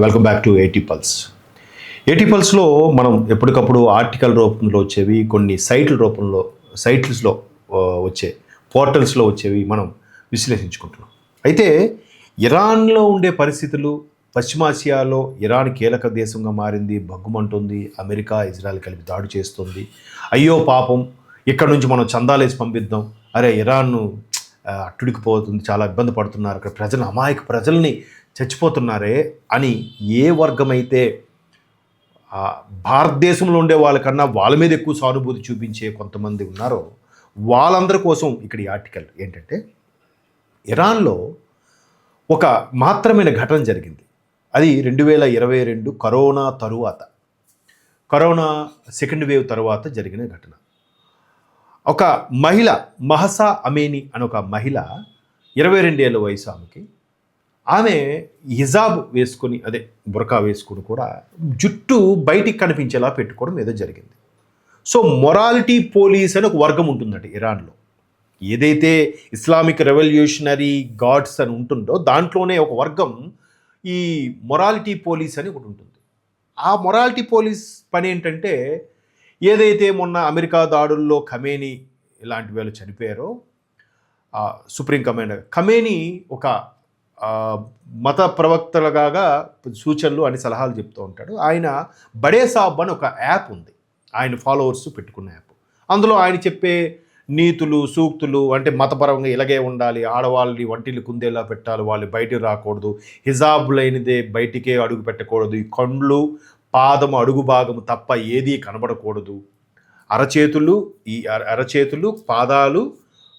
Welcome back to ఏటీ pulse. ఏటీ పల్స్లో మనం ఎప్పటికప్పుడు ఆర్టికల్ రూపంలో వచ్చేవి, కొన్ని సైట్స్లో వచ్చే పోర్టల్స్లో వచ్చేవి మనం విశ్లేషించుకుంటున్నాం. అయితే ఇరాన్లో ఉండే పరిస్థితులు, పశ్చిమాసియాలో ఇరాన్ కీలక దేశంగా మారింది, భగ్గుమంటుంది, అమెరికా ఇజ్రాయెల్ కలిపి దాడి చేస్తుంది, అయ్యో పాపం ఇక్కడ నుంచి మనం చందాలేసి పంపిద్దాం, అరే ఇరాన్ను అట్టుడికిపోతుంది, చాలా ఇబ్బంది పడుతున్నారు, అక్కడ అమాయక ప్రజల్ని చచ్చిపోతున్నారే అని ఏ వర్గమైతే భారతదేశంలో ఉండే వాళ్ళకన్నా వాళ్ళ మీద ఎక్కువ సానుభూతి చూపించే కొంతమంది ఉన్నారో వాళ్ళందరి కోసం ఇక్కడ ఈ ఆర్టికల్ ఏంటంటే, ఇరాన్లో ఒక మాత్రమైన ఘటన జరిగింది. అది 2022 కరోనా సెకండ్ వేవ్ తర్వాత జరిగిన ఘటన. ఒక మహిళ, మహసా అమేని అనే ఒక మహిళ, 22 ఏళ్ళ వయసు ఆమె హిజాబ్ వేసుకొని, అదే బురకా వేసుకొని కూడా జుట్టు బయటికి కనిపించేలా పెట్టుకోవడం ఏదో జరిగింది. సో మొరాలిటీ పోలీస్ అని ఒక వర్గం ఉంటుందండి ఇరాన్లో. ఏదైతే ఇస్లామిక్ రెవల్యూషనరీ గాడ్స్ అని ఉంటుందో దాంట్లోనే ఒక వర్గం ఈ మొరాలిటీ పోలీస్ అని ఒకటి ఉంటుంది. ఆ మొరాలిటీ పోలీస్ పని ఏంటంటే, ఏదైతే మొన్న అమెరికా దాడుల్లో ఖమేనీ ఇలాంటి వాళ్ళు చనిపోయారో, సుప్రీం కమాండర్ ఖమేనీ ఒక మత ప్రవక్తలుగా సూచనలు అని సలహాలు చెప్తూ ఉంటాడు. ఆయన బడే సాబ్ అని ఒక యాప్ ఉంది, ఆయన ఫాలోవర్స్ పెట్టుకున్న యాప్. అందులో ఆయన చెప్పే నీతులు, సూక్తులు, అంటే మతపరంగా ఇలాగే ఉండాలి, ఆడవాళ్ళని వంటిల్లు కుందేలా పెట్టాలి, వాళ్ళు బయటికి రాకూడదు, హిజాబ్ లేనిదే బయటికే అడుగు పెట్టకూడదు, ఈ కండ్లు పాదము అడుగు భాగము తప్ప ఏదీ కనబడకూడదు, అరచేతులు పాదాలు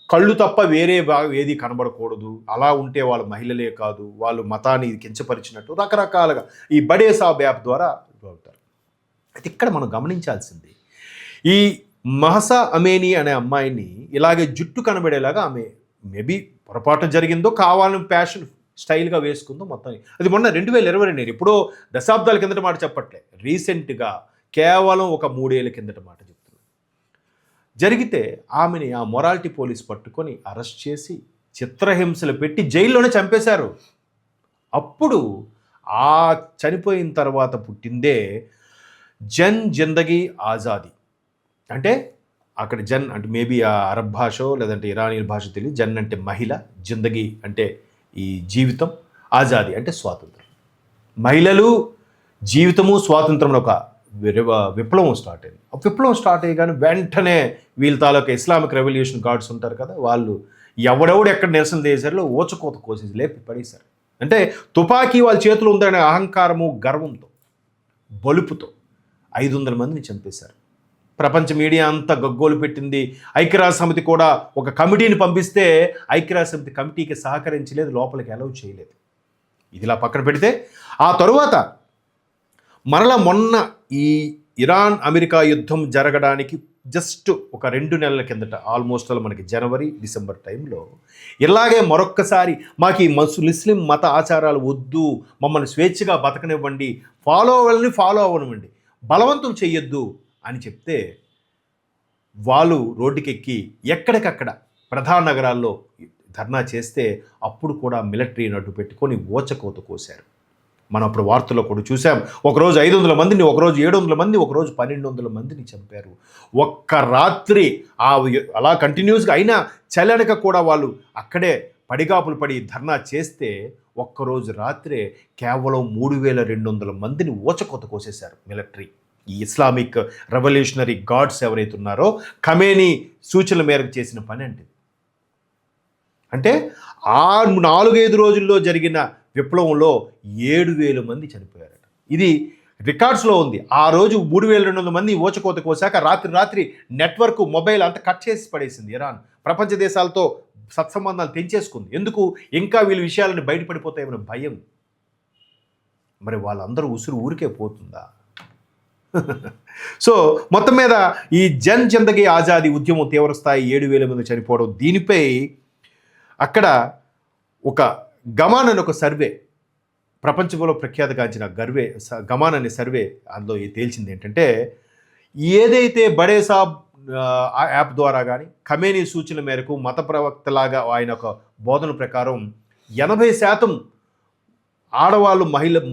కళ్ళు తప్ప వేరే భాగం ఏది కనబడకూడదు, అలా ఉంటే వాళ్ళు మహిళలే కాదు, వాళ్ళు మతాన్ని కించపరిచినట్టు రకరకాలుగా ఈ బడే సాబ్ యాప్ ద్వారా అవుతారు. అయితే ఇక్కడ మనం గమనించాల్సింది, ఈ మహసా అమేని అనే అమ్మాయిని ఇలాగే జుట్టు కనబడేలాగా ఆమె మేబీ పొరపాటు జరిగిందో, కావాలని ఫ్యాషన్ స్టైల్గా వేసుకుందో మొత్తం. అది మొన్న 2022, ఎప్పుడో దశాబ్దాల కిందట మాట చెప్పట్లే, రీసెంట్గా కేవలం ఒక 3 ఏళ్ళ కిందట మాట చెప్తున్నారు. జరిగితే ఆమెని ఆ మొరాలిటీ పోలీస్ పట్టుకొని అరెస్ట్ చేసి చిత్రహింసలు పెట్టి జైల్లోనే చంపేశారు. అప్పుడు ఆ చనిపోయిన తర్వాత పుట్టిందే జన్ జిందగీ ఆజాదీ. అంటే అక్కడ జన్ అంటే మేబీ ఆ అరబ్ భాష లేదంటే ఇరానీ భాష తెలియదు. జన్ అంటే మహిళ, జిందగీ అంటే ఈ జీవితం, ఆజాదీ అంటే స్వాతంత్రం. మహిళలు, జీవితము, స్వాతంత్రంలో ఒక విప్లవం స్టార్ట్ అయింది. ఆ విప్లవం స్టార్ట్ అయ్యగానే వెంటనే వీళ్ళ తాలూకా ఇస్లామిక్ రెవల్యూషన్ గార్డ్స్ ఉంటారు కదా, వాళ్ళు ఎవడెవడు ఎక్కడ నిరసన చేశారో ఓచకోత కోసేసి లేపి పడేశారు. అంటే తుపాకీ వాళ్ళ చేతిలో ఉందనే అహంకారము, గర్వంతో, బలుపుతో 500 మందిని చంపేశారు. ప్రపంచ మీడియా అంతా గగ్గోలు పెట్టింది. ఐక్యరాజ్య సమితి కూడా ఒక కమిటీని పంపిస్తే ఐక్యరాజ్య సమితి కమిటీకి సహకరించలేదు, లోపలికి అలౌ చేయలేదు. ఇదిలా పక్కన పెడితే ఆ తరువాత మరలా మొన్న ఈ ఇరాన్ అమెరికా యుద్ధం జరగడానికి జస్ట్ ఒక 2 నెలల కిందట, ఆల్మోస్ట్ మనకి జనవరి డిసెంబర్ టైంలో ఇలాగే మరొక్కసారి మాకు ఈ ముస్లిం మత ఆచారాలు వద్దు, మమ్మల్ని స్వేచ్ఛగా బతకనివ్వండి, ఫాలో అవ్వనివ్వండి, బలవంతం చెయ్యొద్దు అని చెప్తే వాళ్ళు రోడ్డుకెక్కి ఎక్కడికక్కడ ప్రధాన నగరాల్లో ధర్నా చేస్తే అప్పుడు కూడా మిలిటరీని అడ్డు పెట్టుకొని ఓచకోత కోశారు. మనం అప్పుడు వార్తల్లో కూడా చూసాం. ఒకరోజు 500 మందిని, ఒకరోజు 700 మంది, ఒకరోజు 1200 మందిని చంపారు. ఒక్క రాత్రి అలా కంటిన్యూస్గా అయినా చలనక కూడా వాళ్ళు అక్కడే పడిగాపులు పడి ధర్నా చేస్తే ఒక్కరోజు రాత్రే కేవలం 3200 మందిని ఓచకోత కోసేశారు మిలిటరీ. ఈ ఇస్లామిక్ రెవల్యూషనరీ గాడ్స్ ఎవరైతే ఉన్నారో ఖమేనీ సూచనల మేరకు చేసిన పని అంటే ఆ 4-5 రోజుల్లో జరిగిన విప్లవంలో 7000 మంది చనిపోయారట. ఇది రికార్డ్స్లో ఉంది. ఆ రోజు 3200 మంది ఓచకోత కోసాక రాత్రి నెట్వర్క్, మొబైల్ అంతా కట్ చేసి పడేసింది ఇరాన్. ప్రపంచ దేశాలతో సత్సంబంధాలు తెంచేసుకుంది. ఎందుకు? ఇంకా వీళ్ళ విషయాలను బయటపడిపోతాయన్న భయం. మరి వాళ్ళందరూ ఉసురు ఊరికే పోతుందా? సో మొత్తం మీద ఈ జన్ జిందగీ ఆజాదీ ఉద్యమం తీవ్రస్థాయి, 7000 మంది చనిపోవడం, దీనిపై అక్కడ ఒక గమాన్ అనే ఒక సర్వే, ప్రపంచంలో ప్రఖ్యాతిగాంచిన గమాన్ అనే సర్వే, అందులో తేల్చింది ఏంటంటే, ఏదైతే బడే సాబ్ యాప్ ద్వారా కానీ ఖమేనీ సూచనల మేరకు మత ప్రవక్తలాగా ఆయన ఒక బోధన ప్రకారం 80% ఆడవాళ్ళు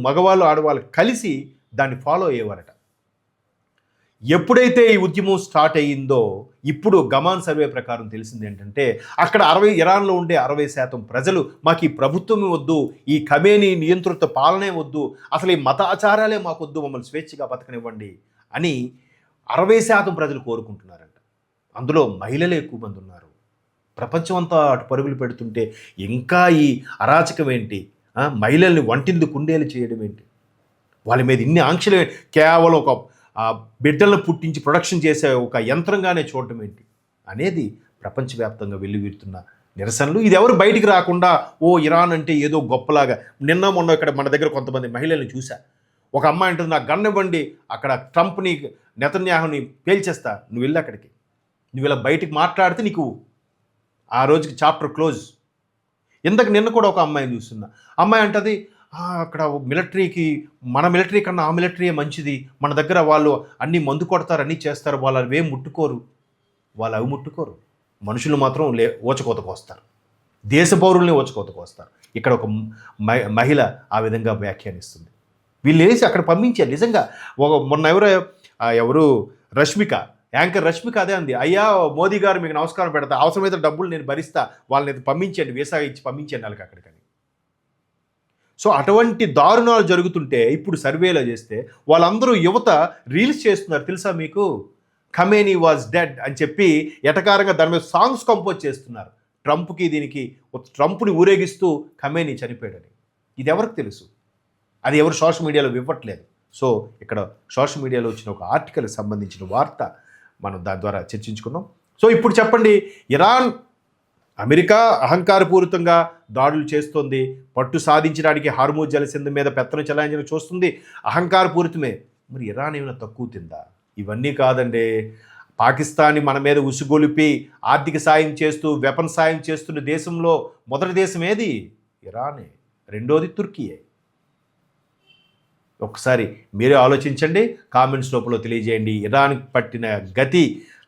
మగవాళ్ళు ఆడవాళ్ళు కలిసి దాన్ని ఫాలో అయ్యేవారట. ఎప్పుడైతే ఈ ఉద్యమం స్టార్ట్ అయ్యిందో ఇప్పుడు గమాన్ సర్వే ప్రకారం తెలిసింది ఏంటంటే అక్కడ ఇరాన్లో ఉండే 60% ప్రజలు మాకు ఈ ప్రభుత్వమే వద్దు, ఈ ఖమేనీ నియంత్రిత పాలనే వద్దు, అసలు ఈ మత ఆచారాలే మాకు వద్దు, మమ్మల్ని స్వేచ్ఛగా బతకనివ్వండి అని 60% ప్రజలు కోరుకుంటున్నారంట. అందులో మహిళలే ఎక్కువ మంది ఉన్నారు. ప్రపంచం అంతా అటు పరుగులు పెడుతుంటే ఇంకా ఈ అరాచకం ఏంటి? మహిళల్ని వంటింది కుండేలు చేయడం ఏంటి? వాళ్ళ మీద ఇన్ని ఆంక్షలు కేవలం ఒక బిడ్డలను పుట్టించి ప్రొడక్షన్ చేసే ఒక యంత్రంగానే చూడటం ఏంటి అనేది ప్రపంచవ్యాప్తంగా వెల్లువిరుతున్న నిరసనలు. ఇది ఎవరు బయటికి రాకుండా ఇరాన్ అంటే ఏదో గొప్పలాగా మొన్న ఇక్కడ మన దగ్గర కొంతమంది మహిళల్ని చూసా. ఒక అమ్మాయి అంటుంది, నాకు గన్ ఇవ్వండి, అక్కడ ట్రంప్ని నెతన్యాహుని పేల్చేస్తా, నువ్వు వెళ్ళి అక్కడికి, నువ్వు ఇలా బయటికి మాట్లాడితే నీకు ఆ రోజుకి చాప్టర్ క్లోజ్. నిన్న కూడా ఒక అమ్మాయిని చూస్తున్నా. అమ్మాయి అంటది, అక్కడ మిలిటరీకి మన మిలిటరీ కన్నా ఆ మిలిటరీయే మంచిది, మన దగ్గర వాళ్ళు అన్నీ మందు కొడతారు, అన్నీ చేస్తారు, వాళ్ళు అవేం ముట్టుకోరు, వాళ్ళు అవి ముట్టుకోరు, మనుషులు మాత్రం ఊచకోతకు వస్తారు, దేశ పౌరుల్ని ఊచకోతకు వస్తారు. ఇక్కడ ఒక మహిళ ఆ విధంగా వ్యాఖ్యానిస్తుంది. వీళ్ళు వేసి అక్కడ పంపించారు. నిజంగా మొన్న ఎవరు రష్మిక, యాంకర్ రష్మిక అదే అంది, అయ్యా మోదీ గారు మీకు నమస్కారం పెడతా, అవసరమైతే డబ్బులు నేను భరిస్తా, వాళ్ళని పంపించండి, వీసా ఇచ్చి పంపించండి వాళ్ళకి అక్కడికని. సో అటువంటి దారుణాలు జరుగుతుంటే ఇప్పుడు సర్వేలో చేస్తే వాళ్ళందరూ యువత రీల్స్ చేస్తున్నారు. తెలుసా మీకు? ఖమేనీ వాజ్ డెడ్ అని చెప్పి ఎటకారంగా దాని మీద సాంగ్స్ కంపోజ్ చేస్తున్నారు. ట్రంప్కి దీనికి ట్రంప్ని ఊరేగిస్తూ ఖమేనీ చనిపోయాడని. ఇది ఎవరికి తెలుసు? అది ఎవరు సోషల్ మీడియాలో ఇవ్వట్లేదు. సో ఇక్కడ సోషల్ మీడియాలో వచ్చిన ఒక ఆర్టికల్కి సంబంధించిన వార్త మనం దాని ద్వారా చర్చించుకున్నాం. సో ఇప్పుడు చెప్పండి, ఇరాన్ అమెరికా అహంకారపూరితంగా దాడులు చేస్తోంది, పట్టు సాధించడానికి హార్మూజ్ జలసంధి మీద పెత్తనం చెలాయించడం చూస్తుంది, అహంకారపూరితమే. మరి ఇరాన్ ఏమైనా తక్కువ తిందా? ఇవన్నీ కాదండి. పాకిస్తాన్ని మన మీద ఉసుగొలిపి ఆర్థిక సాయం చేస్తూ వెపన్ సాయం చేస్తున్న దేశంలో మొదటి దేశం ఏది? ఇరానే. రెండోది తుర్కీయే. ఒకసారి మీరే ఆలోచించండి, కామెంట్స్ రూపంలో తెలియజేయండి. ఇరాన్ పట్టిన గతి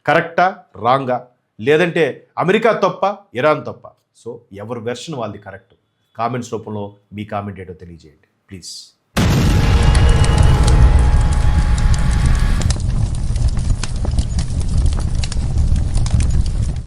కరెక్టా రాంగా, లేదంటే అమెరికా తప్ప ఇరాన్ తప్ప? సో ఎవరి వెర్షన్ వాళ్ళది కరెక్ట్. కామెంట్స్ రూపంలో మీ కామెంట్ ఏంటో తెలియజేయండి ప్లీజ్.